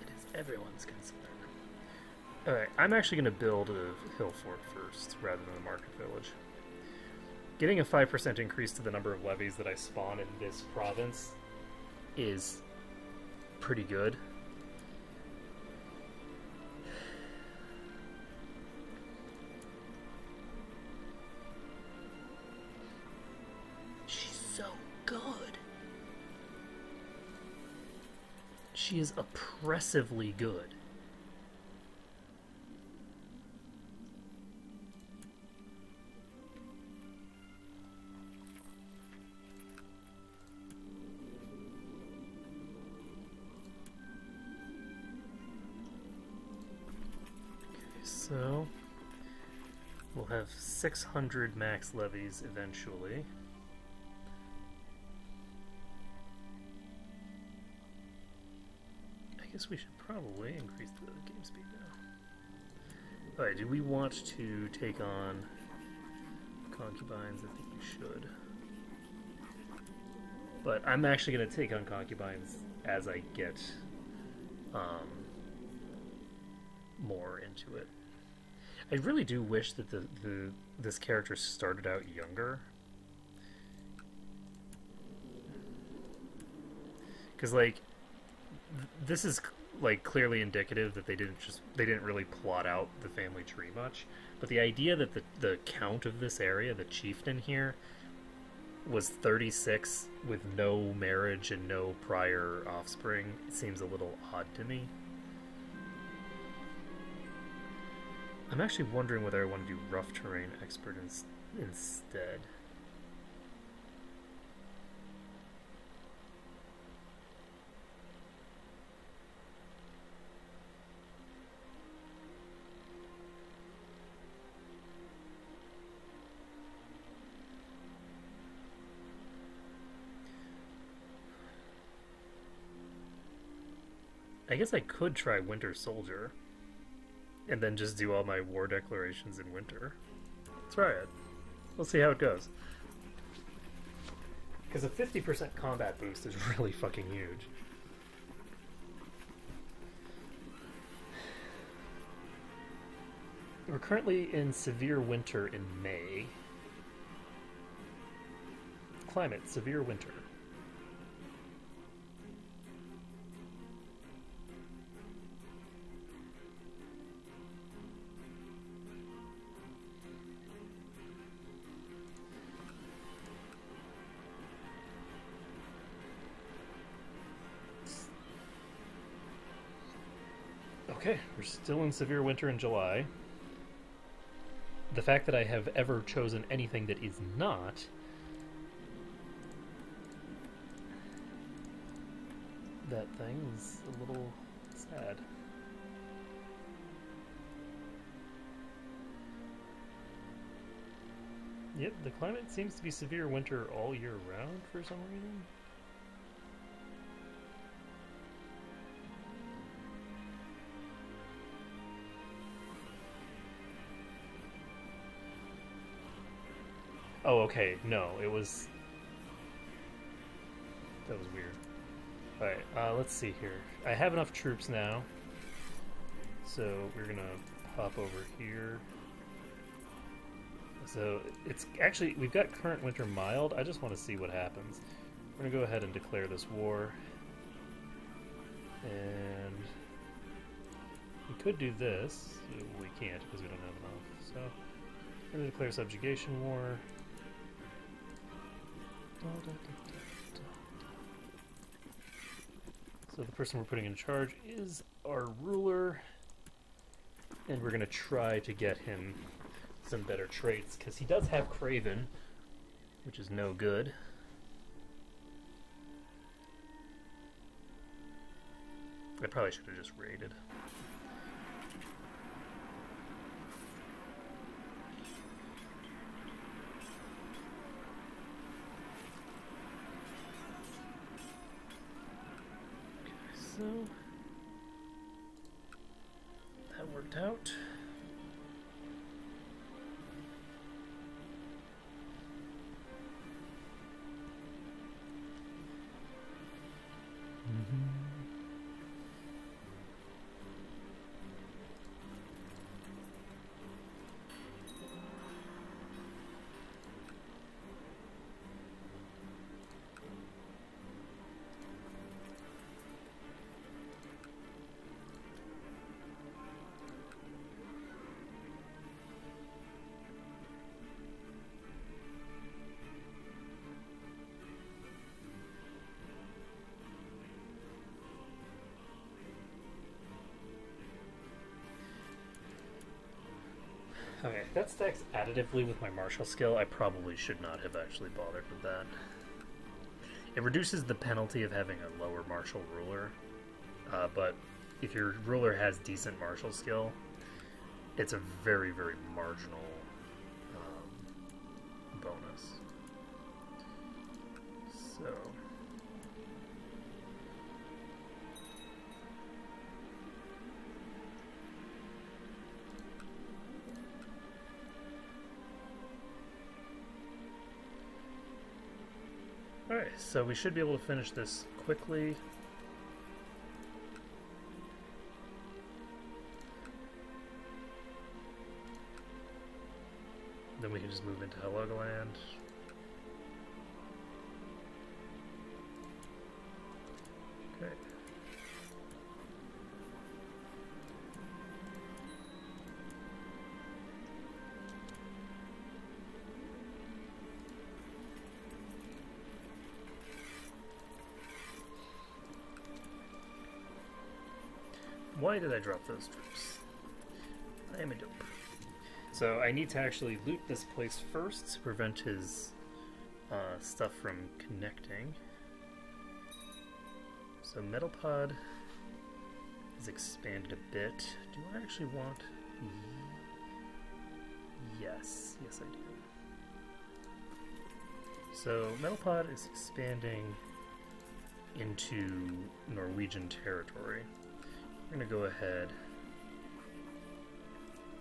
It is everyone's concern. Alright, I'm actually going to build a hill fort first, rather than a market village. Getting a 5% increase to the number of levies that I spawn in this province is pretty good. So good. She is oppressively good. Okay, so we'll have 600 max levies eventually. I guess we should probably increase the game speed now. Alright, do we want to take on concubines? I think we should. But I'm actually going to take on concubines as I get more into it. I really do wish that this character started out younger. Because like this is like clearly indicative that they didn't really plot out the family tree much. But the idea that the count of this area, the chieftain here, was 36 with no marriage and no prior offspring, it seems a little odd to me. I'm actually wondering whether I want to do rough terrain expert instead. I guess I could try Winter Soldier and then just do all my war declarations in winter. Try it. We'll see how it goes. Because a 50% combat boost is really fucking huge. We're currently in severe winter in May. Climate, severe winter. Okay, we're still in severe winter in July. The fact that I have ever chosen anything that is not that thing is a little sad. Yep, the climate seems to be severe winter all year round for some reason. Oh, okay. No, it was... That was weird. Alright, let's see here. I have enough troops now. So, we're gonna pop over here. So, it's actually... We've got current winter mild. I just want to see what happens. We're gonna go ahead and declare this war. And... We could do this. We can't because we don't have enough. So, we're gonna declare subjugation war. So the person we're putting in charge is our ruler, and we're going to try to get him some better traits, because he does have Craven, which is no good. I probably should have just raided. So that worked out. Okay, that stacks additively with my martial skill. I probably should not have actually bothered with that. It reduces the penalty of having a lower martial ruler, but if your ruler has decent martial skill, it's a very, very marginal bonus. So... Alright, so we should be able to finish this quickly. Then we can just move into Helgoland. Why did I drop those troops? I am a dope. So I need to actually loot this place first to prevent his stuff from connecting. So Metal Pod is expanded a bit. Do I actually want... Yes. Yes, I do. So Metal Pod is expanding into Norwegian territory. We're going to go ahead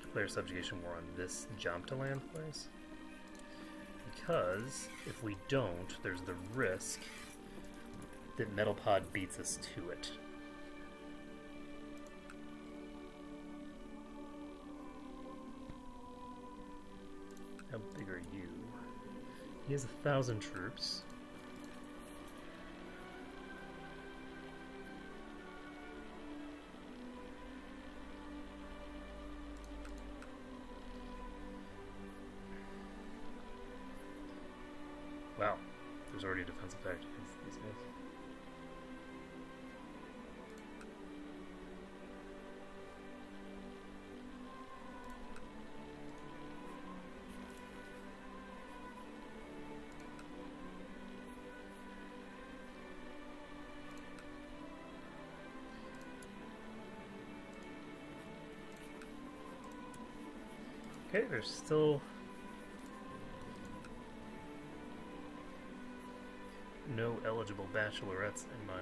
declare subjugation war on this Jomtaland place. Because if we don't, there's the risk that Metal Pod beats us to it. How big are you? He has 1,000 troops. Wow, there's already a defensive fact against these guys. Okay, there's still no eligible bachelorettes in my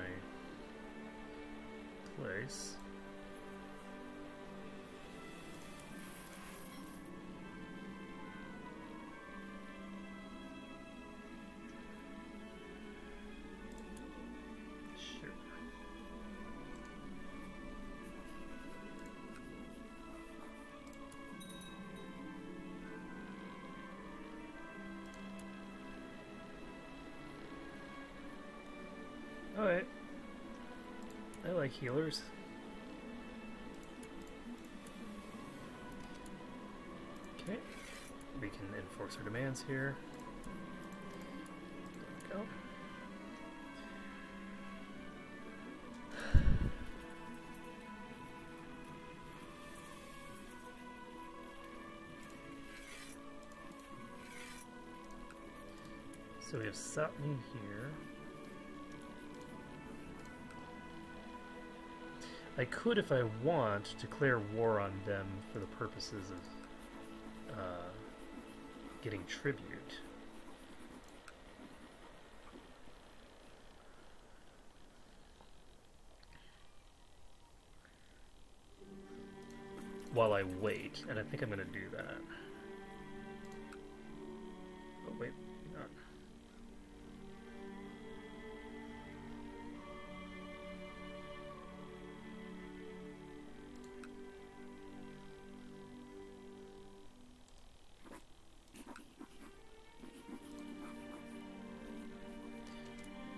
place. Sure. Alright. I like healers. Okay. We can enforce our demands here. There we go. So we have Satni here. I could, if I want, declare war on them for the purposes of getting tribute. While I wait, and I think I'm going to do that. Oh, wait, not.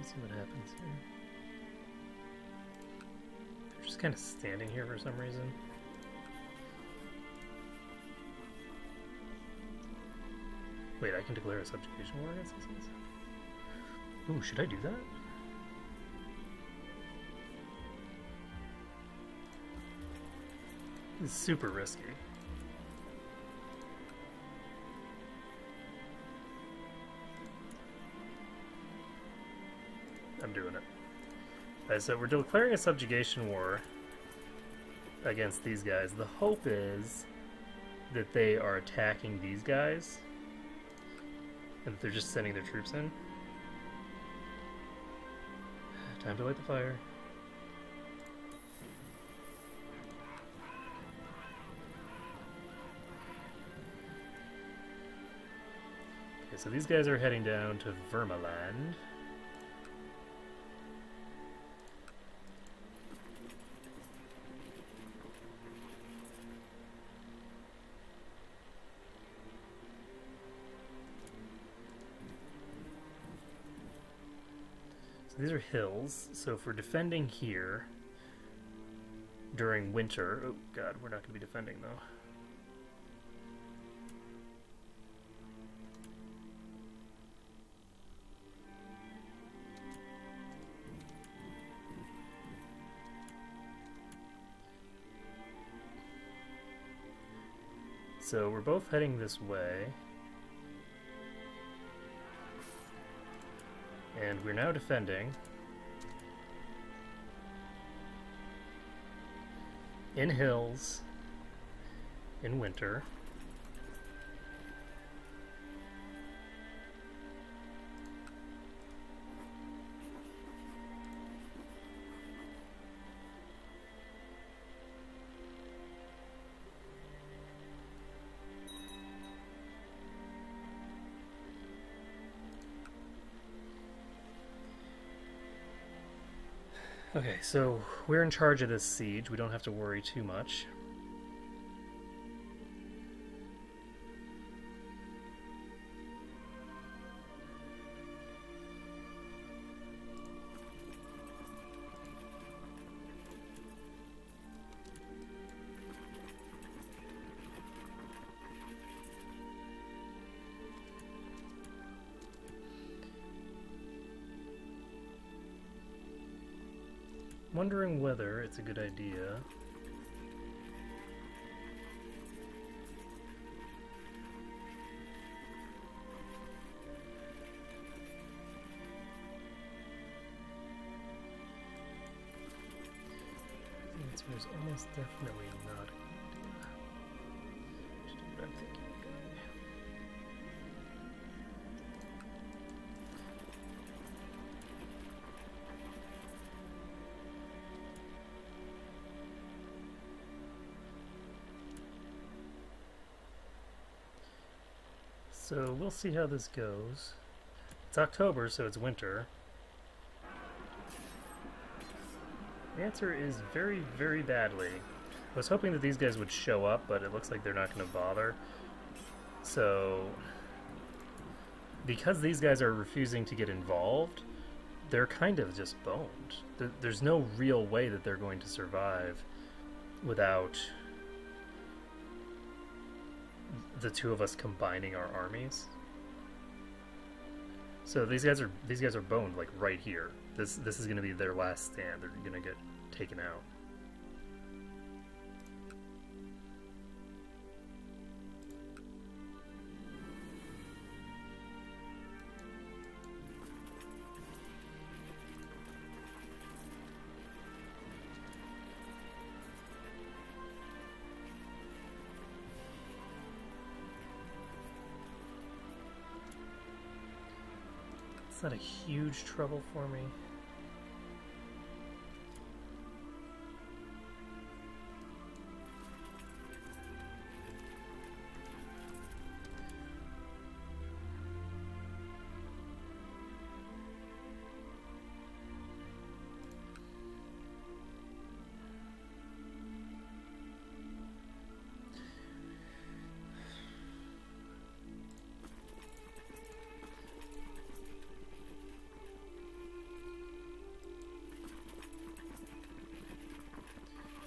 See what happens here. They're just kind of standing here for some reason. Wait, I can declare a subjugation war against these guys? Ooh, should I do that? This is super risky. I'm doing it. Alright, so we're declaring a subjugation war against these guys. The hope is that they are attacking these guys and that they're just sending their troops in. Time to light the fire. Okay, so these guys are heading down to Vermaland. These are hills, so if we're defending here during winter... Oh god, we're not going to be defending though. so we're both heading this way. And we're now defending. In hills. In winter. Okay, so we're in charge of this siege. We don't have to worry too much. Wondering whether it's a good idea the answer is almost definitely not a good idea. Just do what I'm thinking. So we'll see how this goes. It's October, so it's winter. The answer is very, very badly. I was hoping that these guys would show up, but it looks like they're not going to bother. So, because these guys are refusing to get involved, they're kind of just boned. There's no real way that they're going to survive without the two of us combining our armies. So these guys are boned like right here. This is going to be their last stand. They're going to get taken out. It's not a huge trouble for me.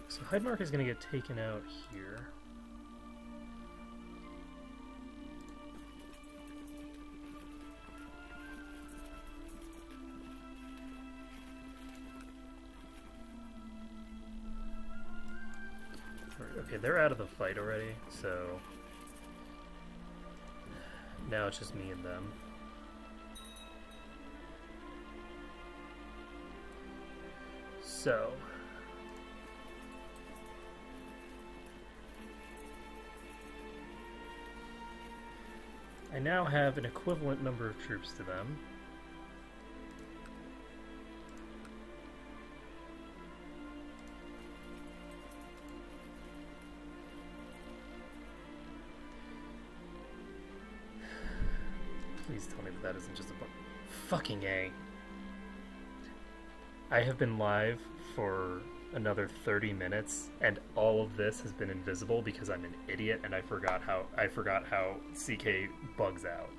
So Heidmark is going to get taken out here. Okay, they're out of the fight already, so now it's just me and them. So I now have an equivalent number of troops to them. Please tell me that that isn't just a fucking A. I have been live for another 30 minutes and all of this has been invisible because I'm an idiot and I forgot how CK bugs out.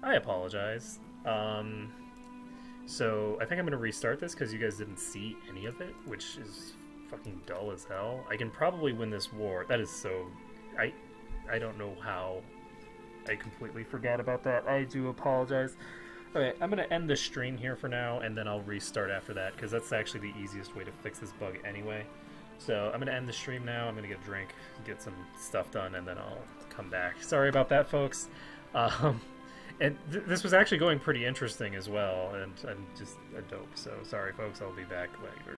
I apologize. So I think I'm gonna restart this because you guys didn't see any of it, which is fucking dull as hell. I can probably win this war. That is so... I don't know how I completely forgot about that. I do apologize. Okay, I'm going to end the stream here for now, and then I'll restart after that, because that's actually the easiest way to fix this bug anyway. So I'm going to end the stream now. I'm going to get a drink, get some stuff done, and then I'll come back. Sorry about that, folks. And this was actually going pretty interesting as well, and I'm just a dope. So sorry, folks. I'll be back later.